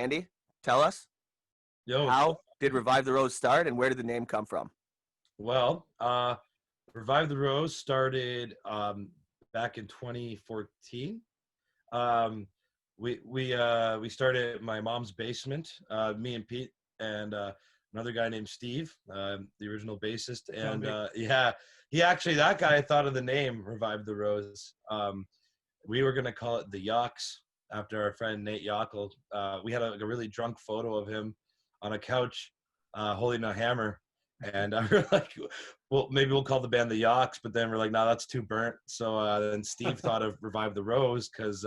Andy, tell us, Yo, how did Revive the Rose start and where did the name come from? well, Revive the Rose started back in 2014. We started at my mom's basement, me and Pete and another guy named Steve, the original bassist. And that guy thought of the name Revive the Rose. We were gonna call it the Yawks after our friend Nate Yockel. We had a really drunk photo of him on a couch holding a hammer. And we're like, well, maybe we'll call the band the Yawks, but then we're like, no, that's too burnt. So then Steve thought of Revive the Rose because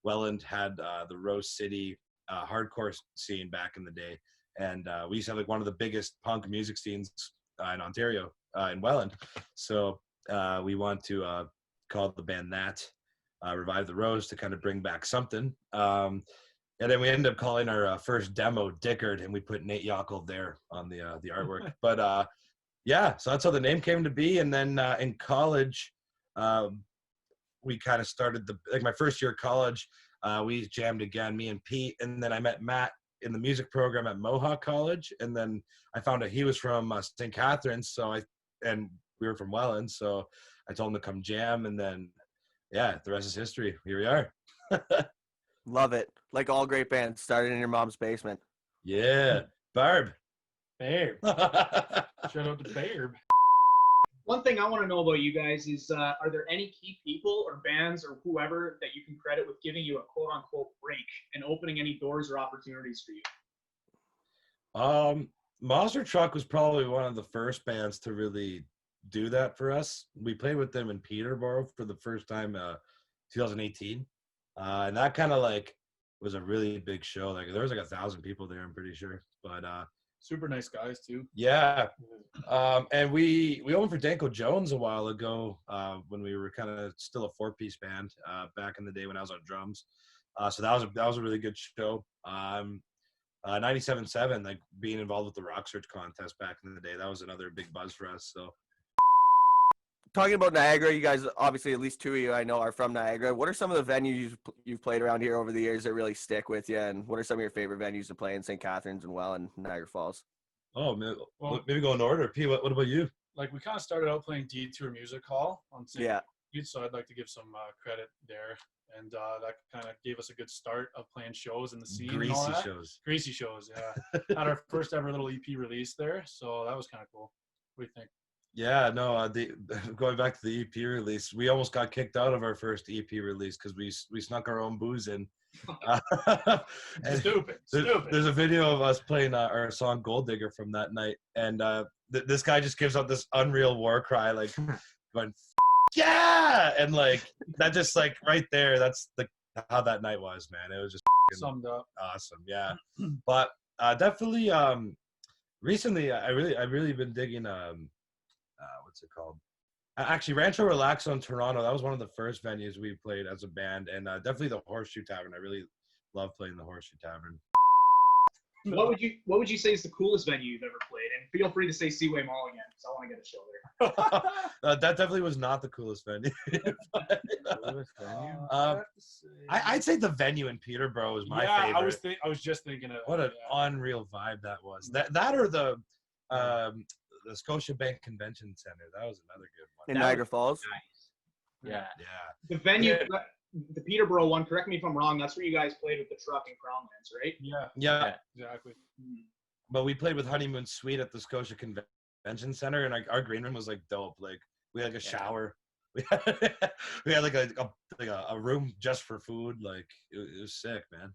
Welland had the Rose City hardcore scene back in the day. And we used to have like one of the biggest punk music scenes in Ontario, in Welland. So we want to call the band that, Revive the Rose, to kind of bring back something. And then we ended up calling our first demo Dickard, and we put Nate Yockel there on the artwork. But so that's how the name came to be. And then in college, we kind of started my first year of college, we jammed again, me and Pete. And then I met Matt in the music program at Mohawk College. And then I found out he was from St. Catharines. And we were from Welland. So I told him to come jam. And then, the rest is history. Here we are. Love it. Like all great bands, started in your mom's basement. Yeah. Barb. Shout out to Barb. One thing I want to know about you guys is, are there any key people or bands or whoever that you can credit with giving you a quote-unquote break and opening any doors or opportunities for you? Monster Truck was probably one of the first bands to really do that for us. We played with them in Peterborough for the first time, 2018. And that kind of like was a really big show. Like there was like 1,000 people there, I'm pretty sure. But super nice guys too. Yeah. And we opened for Danko Jones a while ago, when we were kind of still a 4-piece band, back in the day when I was on drums. So that was a really good show. 97.7, like being involved with the Rock Search contest back in the day, that was another big buzz for us. So Talking about Niagara, you guys, obviously at least two of you I know are from Niagara. What are some of the venues you've played around here over the years that really stick with you? And what are some of your favorite venues to play in St. Catharines and Welland, Niagara Falls? Oh, maybe go in order. P, what about you? Like we kind of started out playing Detour Music Hall on St. Yeah. So I'd like to give some credit there. And that kind of gave us a good start of playing shows in the scene. Greasy shows. Greasy shows, yeah. Had our first ever little EP release there. So that was kind of cool. What do you think? Yeah, no, going back to the EP release, we almost got kicked out of our first EP release because we snuck our own booze in. Stupid. There's a video of us playing our song Gold Digger from that night, and this guy just gives out this unreal war cry, like going, yeah! And like, that just like right there, that's how that night was, man. It was just summed up. Awesome, yeah. But definitely, recently, I've really been digging, what's it called? Actually, Rancho Relaxo in Toronto. That was one of the first venues we played as a band, and definitely the Horseshoe Tavern. I really love playing the Horseshoe Tavern. What would you say is the coolest venue you've ever played? And feel free to say Seaway Mall again, because I want to get a show there. That definitely was not the coolest venue. I'd say the venue in Peterborough was my favorite. I was just thinking of what an unreal vibe that was. That or the Scotiabank Convention Center. That was another good one. In Niagara Falls? Nice. Yeah. The venue, the Peterborough one, correct me if I'm wrong, that's where you guys played with the truck in Crownlands, right? Yeah. Exactly. But we played with Honeymoon Suite at the Scotia Convention Center, and our green room was like dope. Like we had like a shower. We had like a room just for food. Like it was sick, man.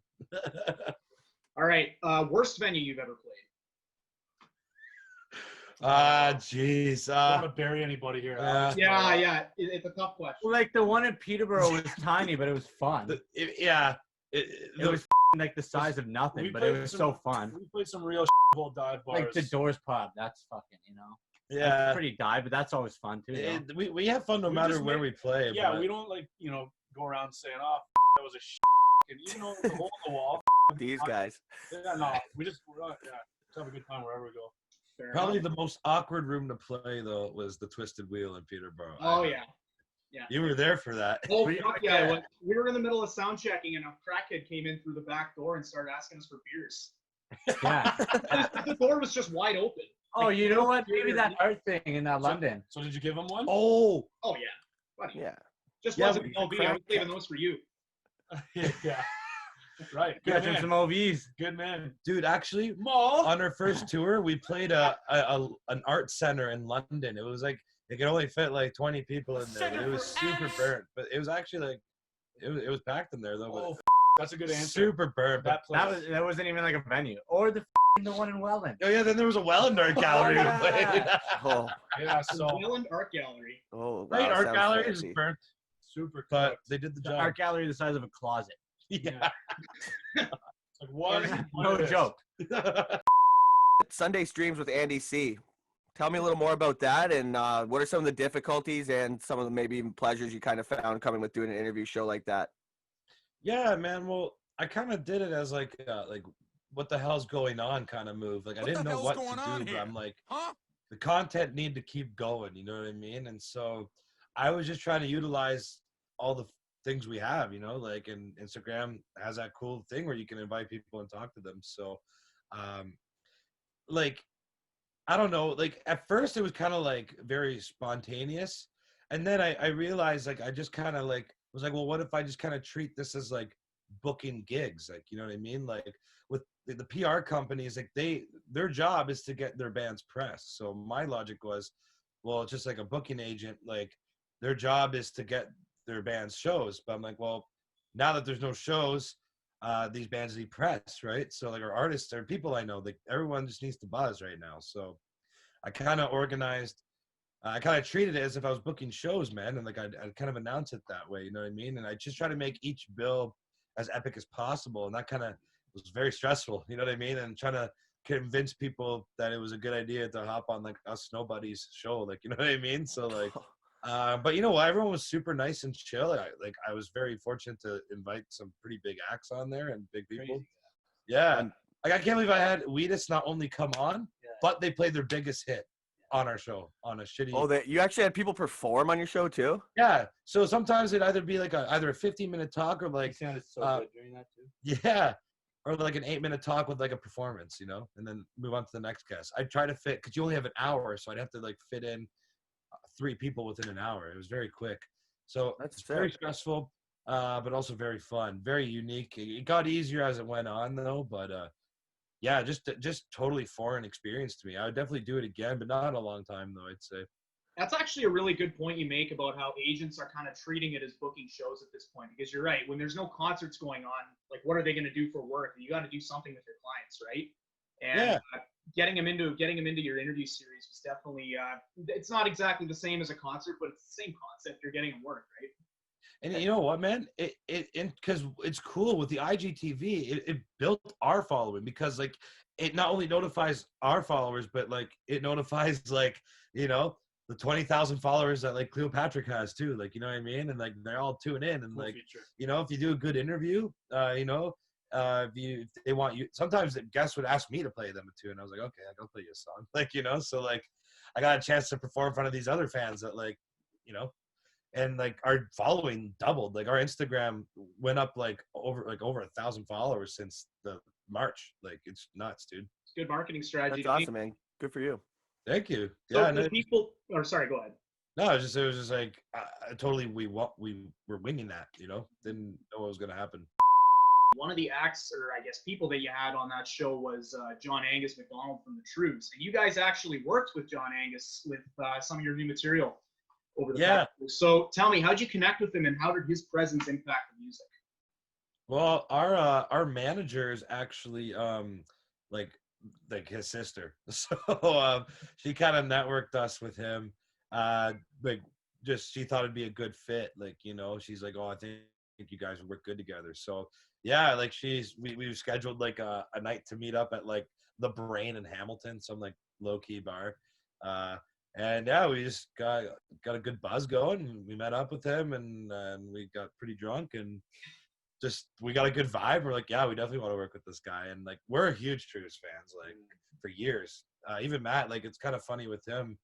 All right. Worst venue you've ever played? Jeez. I don't want to bury anybody here. Yeah. It's a tough question. Well, like the one in Peterborough was tiny, but it was fun. It was like the size of nothing, but it was so fun. We played some real whole dive bars. Like the Doors pub. That's fucking, Yeah. That's pretty dive, but that's always fun too. We have fun no matter where we play. Yeah, but... we don't go around saying, "Oh, that was a and even though it's a hole in the wall." These guys. Yeah, no, we just have a good time wherever we go. Probably the most awkward room to play though was the Twisted Wheel in Peterborough. Oh yeah. You were there for that. Oh, fuck yeah, I was. We were in the middle of sound checking, and a crackhead came in through the back door and started asking us for beers. Yeah. The door was just wide open. Oh, you know what? Maybe that art thing in London. So did you give him one? Oh, Oh yeah, buddy. Yeah. Just Yeah, wasn't LB. I was saving those for you. Yeah. Right. Good Got him man. some OVs. Good man. dude, actually, Mo. on our first tour, we played an art center in London. It was like it could only fit like 20 people in there. But it was super burnt, but it was actually like it was packed in there though. Oh, But that's a good answer. super burnt. But, That place. That wasn't even like a venue. Or the one in Welland. oh yeah, then there was a Welland art gallery to play. Oh, Yeah. So Welland Art Gallery. oh, Right, wow, art sounds gallery is fancy. burnt, super. but cooked. they did the The job. art gallery the size of a closet. Yeah. Like what? No joke. Sunday streams with Andy C. Tell me a little more about that, and what are some of the difficulties and some of the maybe even pleasures you kind of found coming with doing an interview show like that? Yeah, man. Well, I kind of did it as like what the hell's going on kind of move. Like I didn't know what to do, but I'm like, the content need to keep going. You know what I mean? And so I was just trying to utilize all the things we have, you know, like, and Instagram has that cool thing where you can invite people and talk to them. So, like, I don't know, like at first it was kind of like very spontaneous. And then I realized like, I just kind of like, was like, well, what if I just kind of treat this as like booking gigs? Like, you know what I mean? Like with the PR companies, like their job is to get their bands pressed. So my logic was, well, it's just like a booking agent, like their job is to get their band's shows. But I'm like, well, now that there's no shows, these bands need press, right? So like our artists or people I know, like everyone just needs to buzz right now. So I kind of organized, I kind of treated it as if I was booking shows, man. And like I'd kind of announce it that way, you know what I mean? And I just try to make each bill as epic as possible. And that kind of was very stressful, you know what I mean? And trying to convince people that it was a good idea to hop on like us Nobody's show, like, you know what I mean? So like, but you know what? Everyone was super nice and chill. I was very fortunate to invite some pretty big acts on there and big people. Crazy. Yeah. Like I can't believe I had Wheatus not only come on, Yeah. but they played their biggest hit on our show on a shitty. Oh, you actually had people perform on your show too? Yeah. So sometimes it'd either be like either a 15-minute talk or You like, sounded so good during that too. yeah, or like an 8-minute talk with like a performance, you know, and then move on to the next guest. I try to fit, because you only have an hour, so I'd have to like fit in 3 people within an hour. It was very quick. So That's it's very sick. stressful, but also very fun, very unique. It got easier as it went on though, but yeah, just totally foreign experience to me. I would definitely do it again, but not in a long time though, I'd say. That's actually a really good point you make about how agents are kind of treating it as booking shows at this point. Because you're right, when there's no concerts going on, like what are they going to do for work? You got to do something with your clients, right? And Yeah. getting them into your interview series was definitely it's not exactly the same as a concert, but it's the same concept. You're getting them work, right? And you know what, man? Because it's cool with the IGTV, it built our following, because like it not only notifies our followers, but like it notifies like, you know, the 20,000 followers that like Cleopatra has too. Like, you know what I mean? And like they're all tuning in, and Cool like, feature. you know, if you do a good interview, you know, if they want you, sometimes the guests would ask me to play them a tune, and I was like, okay, I'll play you a song. Like, you know, so like I got a chance to perform in front of these other fans that like, you know. And like our following doubled. Like our Instagram went up like over 1,000 followers since the March. Like it's nuts, dude. It's good marketing strategy. That's awesome, man. Good for you. Thank you. So Yeah, for no, people, or sorry, go ahead. it was just like totally we were winging that. You know, didn't know what was gonna happen. One of the acts, or I guess people that you had on that show was John Angus McDonald from the Trues. And you guys actually worked with John Angus with some of your new material over the past year. So tell me, how'd you connect with him, and how did his presence impact the music? Well, our manager is actually like his sister, so she kind of networked us with him. Like just she thought it'd be a good fit. Like, you know, she's like, oh, I think you guys would work good together. So yeah, like we've scheduled like a night to meet up at like the Brain in Hamilton, some like low key bar. And yeah, we just got a good buzz going. And we met up with him, and we got pretty drunk, and just we got a good vibe. We're like, yeah, we definitely want to work with this guy. And like we're huge Trues fans, like for years. Even Matt, like it's kind of funny with him.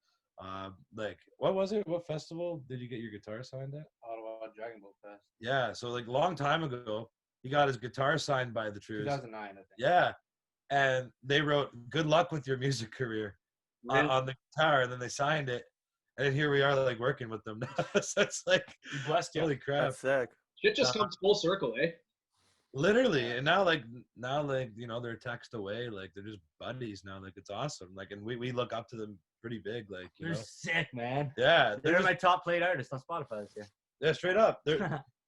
Like, what was it? What festival did you get your guitar signed at? Ottawa Dragon Boat Fest. Yeah, so like a long time ago, he got his guitar signed by the Trues. 2009, I think. Yeah, and they wrote "Good luck with your music career" on the guitar, and then they signed it, and then here we are, like working with them now. So it's like, He blessed you. holy crap, That's sick. Shit just comes full circle, eh? literally. And now, like you know, they're text away, like they're just buddies now. Like it's awesome. Like, and we look up to them pretty big, like you They're know. sick, man. Yeah, They're just- my top played artists on Spotify this year. yeah, straight up.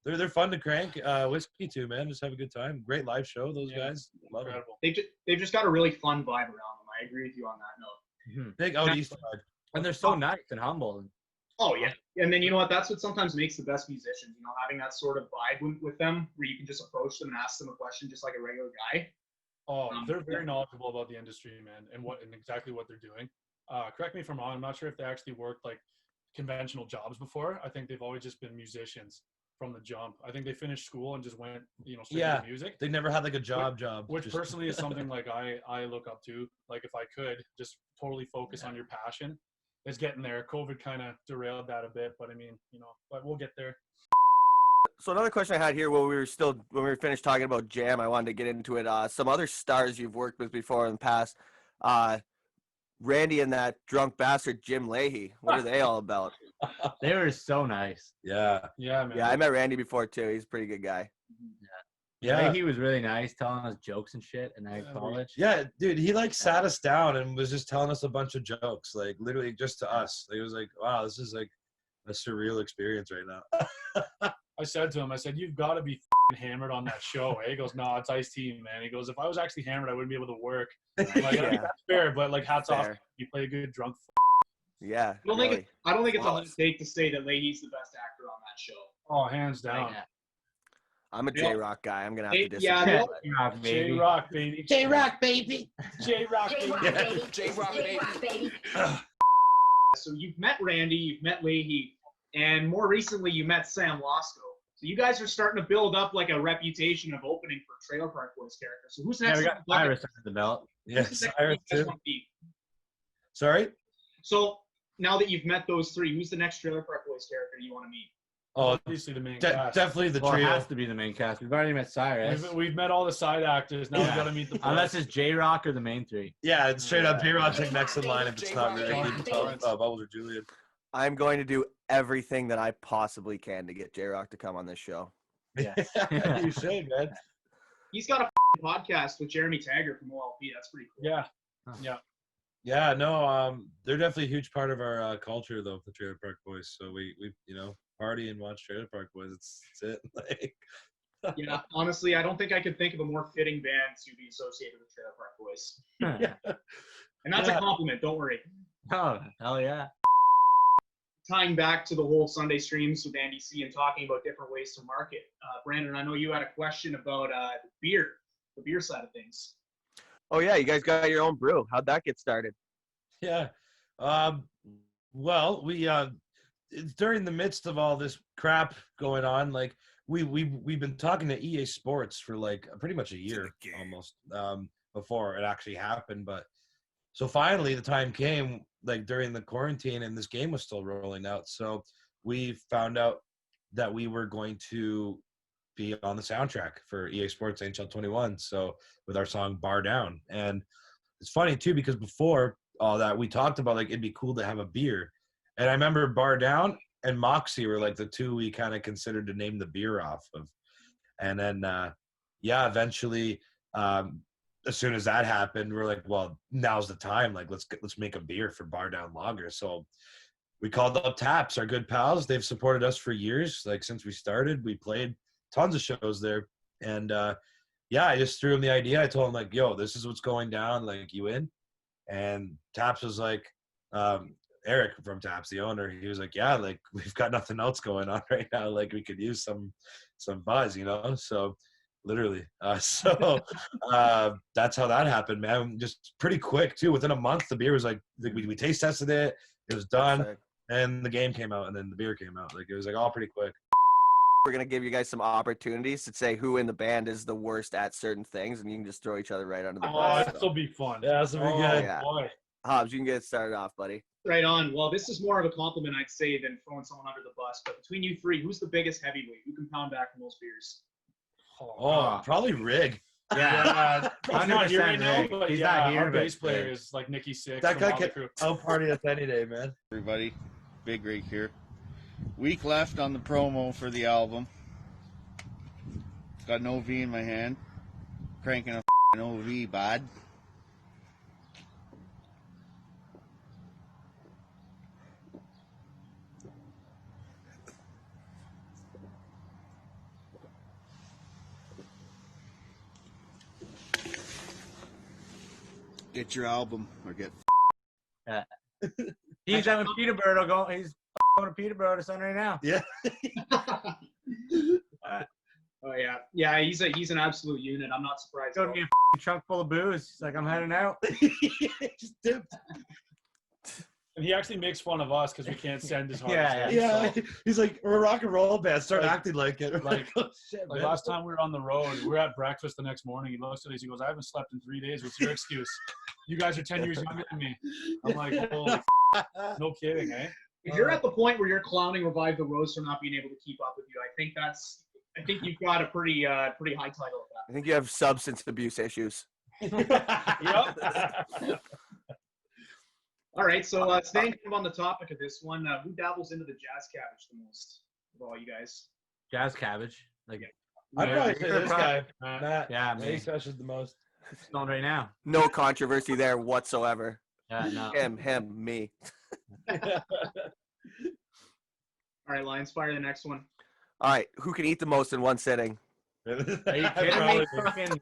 They're fun to crank. Whiskey too, man. Just have a good time. Great live show. Those Yeah, guys, love it. Incredible. They've just got a really fun vibe around them. I agree with you on that note. Big out east side. And they're so nice and humble. Oh yeah, and then you know what? That's what sometimes makes the best musicians. You know, having that sort of vibe with them, where you can just approach them and ask them a question just like a regular guy. Oh, they're very knowledgeable about the industry, man, and exactly what they're doing. Correct me if I'm wrong. I'm not sure if they actually worked like conventional jobs before. I think they've always just been musicians from the jump. I think they finished school and just went, you know, straight Yeah. to music. They never had like a job. Which Just- personally is something like I look up to. Like if I could just totally focus on your passion, it's getting there. COVID kind of derailed that a bit, but I mean, you know, but we'll get there. So another question I had here when we were finished talking about Jam, I wanted to get into it. Some other stars you've worked with before in the past, Randy and that drunk bastard Jim Leahy. What are they all about? They were so nice. Yeah. Yeah, man. Yeah, I met Randy before too. He's a pretty good guy. Yeah. He was really nice, telling us jokes and shit in Yeah, college. Yeah, dude, he like sat us down and was just telling us a bunch of jokes, like literally just to us. Like, it was like, wow, this is like a surreal experience right now. I said to him, I said, you've got to be hammered on that show. Eh? He goes, no, it's Ice-T, man. He goes, if I was actually hammered, I wouldn't be able to work. I'm like, I think Yeah. that's fair, but like hats off. Fair. You play a good drunk. Yeah. I don't think really. I don't think it's a hot Flawless. take to say that Leahy's the best actor on that show. Oh, hands down. Yeah. I'm a J-Rock guy. I'm gonna have to disagree. Yeah, with they- that. J-Rock, baby. J-Rock, baby. J-Rock, baby. J-Rock, baby. So you've met Randy, you've met Leahy, and more recently you met Sam Losco. So you guys are starting to build up like a reputation of opening for Trailer Park Boys characters. So who's Yeah, next? we on got the bucket? Iris under the belt. Yeah, Who's next Cyrus you guys too. want to be? Sorry? So now that you've met those three, who's the next Trailer Park Boys character you want to meet? Oh, Obviously the main cast. definitely the Well, it trio. has to be the main cast. We've already met Cyrus. We've met all the side actors. Now we Yeah. got to meet the boys. Unless it's J-Rock or the main three. Yeah, it's straight up J-Rod's like next in line if it's not really J-Rock. Bubbles or Julian. I'm going to do everything that I possibly can to get J-Rock to come on this show. Yeah. You should, man. He's got a podcast with Jeremy Taggart from OLP. That's pretty cool. Yeah. Yeah, no, they're definitely a huge part of our culture, though, the Trailer Park Boys. So we you know, party and watch Trailer Park Boys. It's it. Like, Yeah, honestly, I don't think I could think of a more fitting band to be associated with Trailer Park Boys. And that's Yeah. a compliment, don't worry. Oh, hell yeah. Tying back to the whole Sunday streams with Andy C and talking about different ways to market. Brandon, I know you had a question about the beer side of things. Oh yeah, you guys got your own brew. How'd that get started? yeah. Well, we it's during the midst of all this crap going on, like we've been talking to EA Sports for like pretty much a year almost before it actually happened. But so finally the time came, like during the quarantine, and this game was still rolling out. So we found out that we were going to be on the soundtrack for EA Sports NHL 21. So with our song Bar Down. And it's funny too, because before all that we talked about like it'd be cool to have a beer. And I remember Bar Down and Moxie were like the two we kind of considered to name the beer off of. And then eventually as soon as that happened, we're like, well, now's the time. Like let's make a beer for Bar Down Lager. So we called up Taps, our good pals. They've supported us for years. Like since we started, we played tons of shows there. And I just threw him the idea. I told him like, yo, this is what's going down. Like, you in? And Taps was like, Eric from Taps, the owner, he was like, yeah, like we've got nothing else going on right now. Like we could use some buzz, you know? So literally. That's how that happened, man. Just pretty quick too. Within a month, the beer was like, we taste tested it. It was done. Sick. And the game came out and then the beer came out. Like it was like all pretty quick. We're gonna give you guys some opportunities to say who in the band is the worst at certain things, and you can just throw each other right under the Oh, bus. that'll be fun. Yeah, that's pretty Oh, good. Yeah. boy. Hobbs, you can get started off, buddy. Right on. Well, this is more of a compliment, I'd say, than throwing someone under the bus. But between you three, who's the biggest heavyweight? Who can pound back the most beers? Oh, probably Rig. Yeah. He's not here right now, Rick. but He's yeah, not here, our but bass player is like Nicky Six. That from guy Motley can Crue. out party us any day, man. Everybody, Big Rig here. Week left on the promo for the album. Got an OV in my hand. Cranking a OV, bad. Get your album or get He's having Peterborough going. He's going to Peterborough to Sunday now. Yeah. Oh yeah, yeah. He's an absolute unit. I'm not surprised. Showed me a trunk full of booze. He's like, I'm heading out. Just dipped. And he actually makes fun of us because we can't send his hard. Yeah, Yeah. So, He's like, we're a rock and roll band. Start Like- acting like it. We're like- oh, shit, like man. last time we were on the road, we were at breakfast the next morning. He looks at us. He goes, "I haven't slept in 3 days. What's your excuse? You guys are 10 years younger than me." I'm like, "Holy, no kidding, eh?" If you're at the point where you're clowning Revive the Rose for not being able to keep up with you, I think you've got a pretty high title at I think you have substance abuse issues. Yep. All right, so staying kind of on the topic of this one, who dabbles into the jazz cabbage the most of all you guys? Jazz cabbage. Like, I'd probably say you're this probably- guy, Matt. Yeah, He me. crushes the most. Snowing right now. No controversy there whatsoever. Yeah, no. Him, me. All right, Lions, fire the next one. All right, who can eat the most in one sitting? Are you kidding me? Fucking,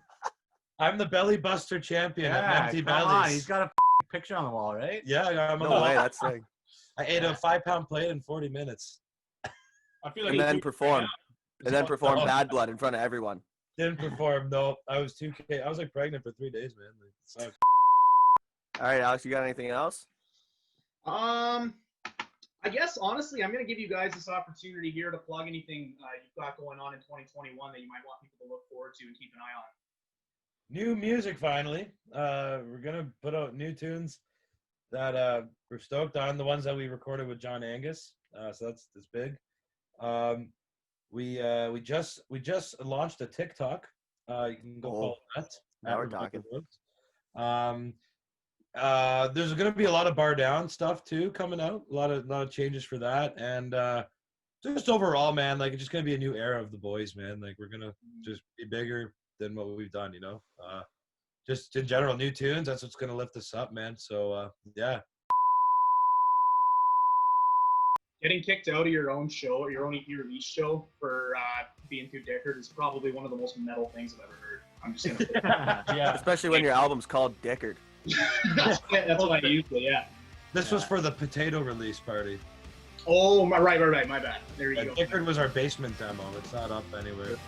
I'm the belly buster champion yeah, at empty come on. bellies. He's got a picture on the wall, right? Yeah, I'm No way, that's thing. I ate a 5-pound plate in 40 minutes. I feel like And then he's- perform. And then perform Oh. Bad Blood in front of everyone. Didn't perform. No, I was 2K. I was like pregnant for 3 days, man. Like, it sucked. All right, Alex, you got anything else? I guess honestly, I'm going to give you guys this opportunity here to plug anything you've got going on in 2021 that you might want people to look forward to and keep an eye on. New music finally. We're gonna put out new tunes that we're stoked on. The ones that we recorded with John Angus. So that's big. We just launched a TikTok. You can go follow that. Now we're talking. There's gonna be a lot of bar down stuff too coming out. A lot of changes for that, and just overall, man, like it's just gonna be a new era of the boys, man. Like we're gonna just be bigger than what we've done, you know. Just in general, new tunes. That's what's gonna lift us up, man. So yeah. Getting kicked out of your own show or your own EP release show for being too dickered is probably one of the most metal things I've ever heard. I'm just gonna. yeah. Especially when your album's called Dickard. That's what I usually, yeah. This was for the potato release party. Oh, right, my bad. There you go. Dickard was our basement demo. It's not up anywhere.